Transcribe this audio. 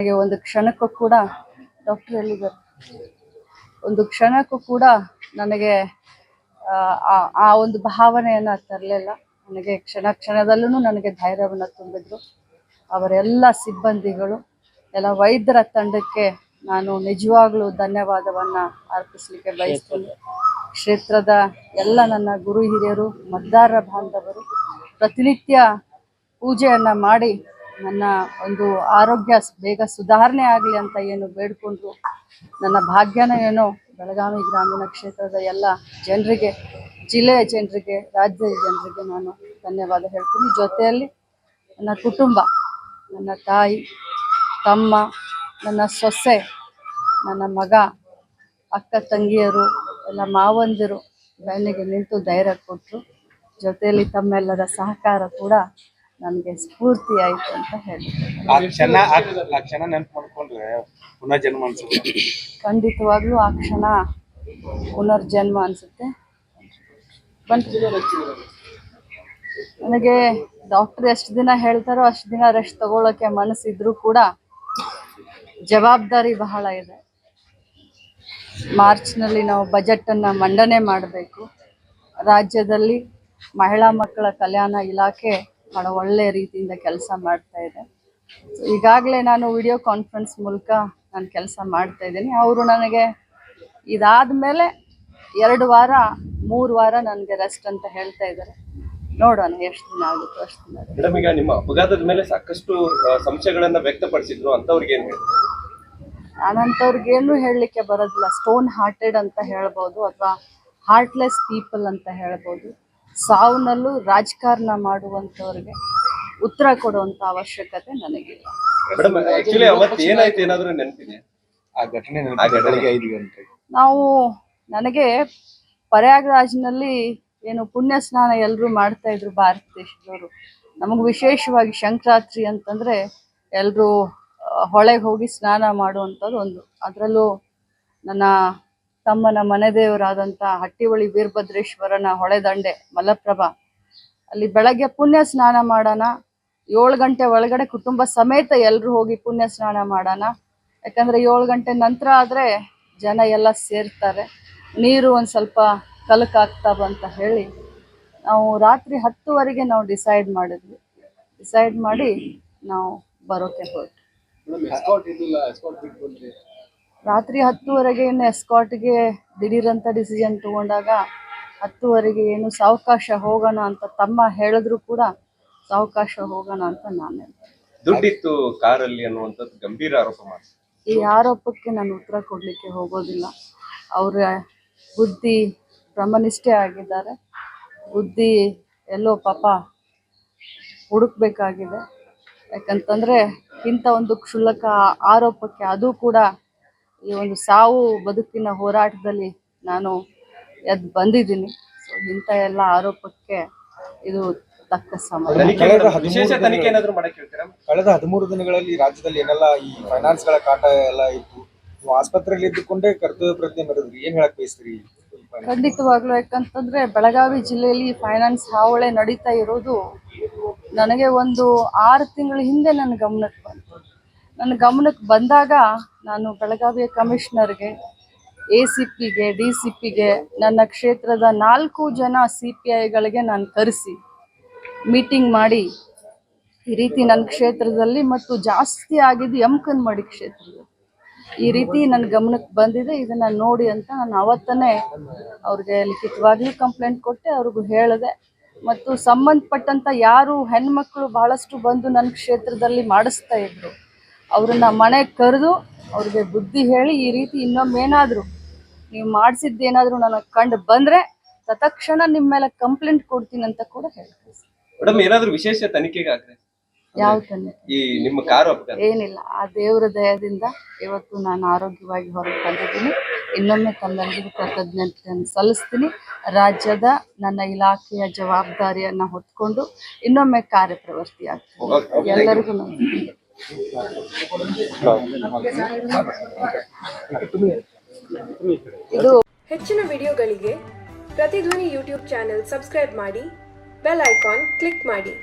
ನನಗೆ ಒಂದು ಕ್ಷಣಕ್ಕೂ ಕೂಡ ಡಾಕ್ಟರ್ ಎಲ್ಲಿದ್ದಾರೆ, ಒಂದು ಕ್ಷಣಕ್ಕೂ ಕೂಡ ನನಗೆ ಆ ಒಂದು ಭಾವನೆಯನ್ನು ತರಲಿಲ್ಲ. ನನಗೆ ಕ್ಷಣದಲ್ಲೂ ನನಗೆ ಧೈರ್ಯವನ್ನು ತುಂಬಿದ್ರು ಅವರೆಲ್ಲ ಸಿಬ್ಬಂದಿಗಳು, ಎಲ್ಲ ವೈದ್ಯರ ತಂಡಕ್ಕೆ ನಾನು ನಿಜವಾಗ್ಲೂ ಧನ್ಯವಾದವನ್ನು ಅರ್ಪಿಸಲಿಕ್ಕೆ ಬಯಸ್ತೇನೆ. ಕ್ಷೇತ್ರದ ಎಲ್ಲ ನನ್ನ ಗುರು ಹಿರಿಯರು, ಮತದಾರರ ಬಾಂಧವರು ಪ್ರತಿನಿತ್ಯ ಪೂಜೆಯನ್ನು ಮಾಡಿ ನನ್ನ ಒಂದು ಆರೋಗ್ಯ ಬೇಗ ಸುಧಾರಣೆ ಆಗಲಿ ಅಂತ ಏನು ಬೇಡ್ಕೊಂಡ್ರು, ನನ್ನ ಭಾಗ್ಯನ ಏನೋ ಬೆಳಗಾವಿ ಗ್ರಾಮೀಣ ಕ್ಷೇತ್ರದ ಎಲ್ಲ ಜನರಿಗೆ, ಜಿಲ್ಲೆಯ ಜನರಿಗೆ, ರಾಜ್ಯದ ಜನರಿಗೆ ನಾನು ಧನ್ಯವಾದ ಹೇಳ್ತೀನಿ. ಜೊತೆಯಲ್ಲಿ ನನ್ನ ಕುಟುಂಬ, ನನ್ನ ತಾಯಿ, ತಮ್ಮ, ನನ್ನ ಸೊಸೆ, ನನ್ನ ಮಗ, ಅಕ್ಕ ತಂಗಿಯರು, ಎಲ್ಲ ಮಾವಂದಿರು ಬೆನ್ನಿಗೆ ನಿಂತು ಧೈರ್ಯ ಕೊಟ್ಟರು. ಜೊತೆಯಲ್ಲಿ ತಮ್ಮೆಲ್ಲರ ಸಹಕಾರ ಕೂಡ ನನಗೆ ಸ್ಫೂರ್ತಿ ಆಯಿತು ಅಂತ ಖಂಡಿತವಾಗ್ಲೂ ಆ ಕ್ಷಣ ಪುನರ್ಜನ್ಮ ಅನಿಸುತ್ತೆ. ನನಗೆ ಡಾಕ್ಟರ್ ಎಷ್ಟು ದಿನ ಹೇಳ್ತಾರೋ ಅಷ್ಟು ದಿನ ರೆಸ್ಟ್ ತಗೊಳ್ಳೋಕ್ಕೆ ಮನಸ್ಸಿದ್ರೂ ಕೂಡ ಜವಾಬ್ದಾರಿ ಬಹಳ ಇದೆ. ಮಾರ್ಚ್ನಲ್ಲಿ ನಾವು ಬಜೆಟನ್ನು ಮಂಡನೆ ಮಾಡಬೇಕು. ರಾಜ್ಯದಲ್ಲಿ ಮಹಿಳಾ ಮಕ್ಕಳ ಕಲ್ಯಾಣ ಇಲಾಖೆ ಬಹಳ ಒಳ್ಳೆಯ ರೀತಿಯಿಂದ ಕೆಲಸ ಮಾಡ್ತಾ ಇದೆ. ಈಗಾಗಲೇ ನಾನು ವಿಡಿಯೋ ಕಾನ್ಫರೆನ್ಸ್ ಮೂಲಕ ನಾನು ಕೆಲಸ ಮಾಡ್ತಾ ಇದ್ದೀನಿ. ಅವರು ನನಗೆ ಇದಾದ ಮೇಲೆ 2 ವಾರ 3 ವಾರ ನನಗೆ ರೆಸ್ಟ್ ಅಂತ ಹೇಳ್ತಾ ಇದ್ದಾರೆ. ನೋಡೋಣ ಎಷ್ಟು ದಿನ ಆಗುತ್ತೋ ಅಷ್ಟು ದಿನ. ಮೇಡಮ್, ಈಗ ನಿಮ್ಮ ಅಪಘಾತದ ಮೇಲೆ ಸಾಕಷ್ಟು ಸಂಶಯಗಳನ್ನು ವ್ಯಕ್ತಪಡಿಸಿದ್ರು, ಅಂತವ್ರಿಗೆ ಏನು ಹೇಳ್ತೀವಿ? ನಾನಂತವ್ರಿಗೇನು ಹೇಳಲಿಕ್ಕೆ ಬರೋದಿಲ್ಲ. ಸ್ಟೋನ್ ಹಾರ್ಟೆಡ್ ಅಂತ ಹೇಳ್ಬೋದು, ಅಥವಾ ಹಾರ್ಟ್ಲೆಸ್ ಪೀಪಲ್ ಅಂತ ಹೇಳ್ಬೋದು. ಸಾವನ್ನಲ್ಲೂ ರಾಜಕಾರಣ ಮಾಡುವಂಥವ್ರಿಗೆ ಉತ್ತರ ಕೊಡುವಂಥ ಅವಶ್ಯಕತೆ ನನಗಿಲ್ಲ. ನನಗೆ ಪ್ರಯಾಗ್ರಾಜ್ನಲ್ಲಿ ಏನು ಪುಣ್ಯ ಸ್ನಾನ ಎಲ್ಲರೂ ಮಾಡ್ತಾ ಇದ್ರು ಭಾರತ ದೇಶದವರು. ನಮಗೆ ವಿಶೇಷವಾಗಿ ಸಂಕ್ರಾಂತಿ ಅಂತಂದರೆ ಎಲ್ಲರೂ ಹೊಳೆಗೆ ಹೋಗಿ ಸ್ನಾನ ಮಾಡುವಂಥದ್ದು ಒಂದು. ಅದರಲ್ಲೂ ನನ್ನ ತಮ್ಮನ ಮನೆ ದೇವರಾದಂಥ ಹಟ್ಟಿಹೊಳಿ ವೀರಭದ್ರೇಶ್ವರನ ಹೊಳೆದಂಡೆ ಮಲಪ್ರಭಾ, ಅಲ್ಲಿ ಬೆಳಗ್ಗೆ ಪುಣ್ಯ ಸ್ನಾನ ಮಾಡೋಣ. 7 ಗಂಟೆ ಒಳಗಡೆ ಕುಟುಂಬ ಸಮೇತ ಎಲ್ಲರೂ ಹೋಗಿ ಪುಣ್ಯ ಸ್ನಾನ ಮಾಡೋಣ. ಯಾಕಂದರೆ 7 ಗಂಟೆ ನಂತರ ಆದರೆ ಜನ ಎಲ್ಲ ಸೇರ್ತಾರೆ, ನೀರು ಒಂದು ಸ್ವಲ್ಪ ಕಲಕಾಗ್ತಾವ ಅಂತ ಹೇಳಿ ನಾವು ರಾತ್ರಿ 10ವರೆಗೆ ನಾವು ಡಿಸೈಡ್ ಮಾಡಿ ನಾವು ಬರೋಕ್ಕೆ ಹೊರಟು. ರಾತ್ರಿ 10ವರೆಗೆ ಇನ್ನು ಎಸ್ಕಾಟ್ಗೆ ದಿಢೀರಂತ ಡಿಸಿಷನ್ ತಗೊಂಡಾಗ 10ವರೆಗೆ ಏನು ಸಾವಕಾಶ ಹೋಗೋಣ ಅಂತ ತಮ್ಮ ಹೇಳಿದ್ರು ಕೂಡ ಸಾವಕಾಶ ಹೋಗೋಣ ಅಂತ ನಾನು ದುಡ್ಡಿತ್ತು ಕಾರಲ್ಲಿ ಅನ್ನುವಂಥದ್ದು ಗಂಭೀರ ಆರೋಪ ಮಾಡಿ, ಈ ಆರೋಪಕ್ಕೆ ನಾನು ಉತ್ತರ ಕೊಡಲಿಕ್ಕೆ ಹೋಗೋದಿಲ್ಲ. ಅವರ ಬುದ್ಧಿ ಬ್ರಹ್ಮನಿಷ್ಠೆ ಆಗಿದ್ದಾರೆ. ಬುದ್ಧಿ ಎಲ್ಲೋ ಪಾಪ ಹುಡುಕ್ಬೇಕಾಗಿದೆ. ಯಾಕಂತಂದರೆ ಇಂಥ ಒಂದು ಕ್ಷುಲ್ಲಕ ಆರೋಪಕ್ಕೆ, ಅದು ಕೂಡ ಈ ಒಂದು ಸಾವು ಬದುಕಿನ ಹೋರಾಟದಲ್ಲಿ ನಾನು ಎದ್ದು ಬಂದಿದ್ದೀನಿ. ಸೊ ಇಂಥ ಎಲ್ಲ ಆರೋಪಕ್ಕೆ ಇದು ತಕ್ಕ ಸಮಯ. ಕಳೆದ 13 ದಿನಗಳಲ್ಲಿ ರಾಜ್ಯದಲ್ಲಿ ಏನೆಲ್ಲ ಈ ಫೈನಾನ್ಸ್ಗಳ ಕಾಟ ಎಲ್ಲ ಇತ್ತು, ಆಸ್ಪತ್ರೆಯಲ್ಲಿ ಇದ್ದುಕೊಂಡೇ ಕರ್ತವ್ಯ ಪ್ರಜ್ಞೆ ಮೆರೆದ್ರಿ, ಏನ್ ಹೇಳಕ್ ಬಯಸ್ತೀರಿ? ಖಂಡಿತವಾಗ್ಲೂ. ಯಾಕಂತಂದ್ರೆ ಬೆಳಗಾವಿ ಜಿಲ್ಲೆಯಲ್ಲಿ ಫೈನಾನ್ಸ್ ಹಾವಳಿ ನಡೀತಾ ಇರೋದು ನನಗೆ ಒಂದು 6 ತಿಂಗಳ ಹಿಂದೆ ನನ್ನ ಗಮನಕ್ಕೆ ಬಂದಾಗ ನಾನು ಬೆಳಗಾವಿಯ ಕಮಿಷನರ್ಗೆ, ACPಗೆ, DCPಗೆ, ನನ್ನ ಕ್ಷೇತ್ರದ 4 ಜನ CPIಗಳಿಗೆ ನಾನು ಕರೆಸಿ ಮೀಟಿಂಗ್ ಮಾಡಿ, ಈ ರೀತಿ ನನ್ನ ಕ್ಷೇತ್ರದಲ್ಲಿ ಮತ್ತು ಜಾಸ್ತಿ ಆಗಿದ್ದು ಯಮಕನಮಡಿ ಕ್ಷೇತ್ರದಲ್ಲಿ ಈ ರೀತಿ ನನ್ನ ಗಮನಕ್ಕೆ ಬಂದಿದೆ, ಇದನ್ನು ನೋಡಿ ಅಂತ ನಾನು ಅವತ್ತನೇ ಅವ್ರಿಗೆ ಲಿಖಿತವಾಗ್ಲೂ ಕಂಪ್ಲೇಂಟ್ ಕೊಟ್ಟೆ, ಅವ್ರಿಗೂ ಹೇಳಿದೆ. ಮತ್ತು ಸಂಬಂಧಪಟ್ಟಂಥ ಯಾರು ಹೆಣ್ಮಕ್ಳು ಬಹಳಷ್ಟು ಬಂದು ನನ್ನ ಕ್ಷೇತ್ರದಲ್ಲಿ ಮಾಡಿಸ್ತಾ ಇದ್ರು ಅವ್ರನ್ನ ಮನೆಗೆ ಕರೆದು ಅವ್ರಿಗೆ ಬುದ್ಧಿ ಹೇಳಿ, ಈ ರೀತಿ ಇನ್ನೊಮ್ಮೇನಾದರೂ ನೀವು ಮಾಡಿಸಿದ್ದೇನಾದರೂ ನನಗೆ ಕಂಡು ಬಂದರೆ ತತ್ಕ್ಷಣ ನಿಮ್ಮ ಮೇಲೆ ಕಂಪ್ಲೇಂಟ್ ಕೊಡ್ತೀನಿ ಅಂತ ಕೂಡ ಹೇಳ್ತೀನಿ. ಮೇಡಮ್, ಏನಾದರೂ ವಿಶೇಷ ತನಿಖೆಗೆ ಆಗ್ತದೆ? ಯಾವ ತನಿಖೆ? ಈ ನಿಮ್ಮ ಕಾರು ಏನಿಲ್ಲ, ಆ ದೇವರ ದಯದಿಂದ ಇವತ್ತು ನಾನು ಆರೋಗ್ಯವಾಗಿ ಹೊರಗೆ ಬಂದಿದ್ದೀನಿ. ಇನ್ನೊಮ್ಮೆ ತಮ್ಮೆಲ್ಲರಿಗೂ ಕೃತಜ್ಞತೆಯನ್ನು ಸಲ್ಲಿಸ್ತೀನಿ. ರಾಜ್ಯದ ನನ್ನ ಇಲಾಖೆಯ ಜವಾಬ್ದಾರಿಯನ್ನು ಹೊತ್ಕೊಂಡು ಇನ್ನೊಮ್ಮೆ ಕಾರ್ಯಪ್ರವೃತ್ತಿ ಆಗ್ತೀನಿ. ಎಲ್ಲರಿಗೂ ಇದು ಹೆಚ್ಚಿನ ವಿಡಿಯೋಗಳಿಗೆ ಪ್ರತಿಧ್ವನಿ ಯೂಟ್ಯೂಬ್ ಚಾನೆಲ್ ಸಬ್ಸ್ಕ್ರೈಬ್ ಮಾಡಿ, ಬೆಲ್ ಐಕಾನ್ ಕ್ಲಿಕ್ ಮಾಡಿ.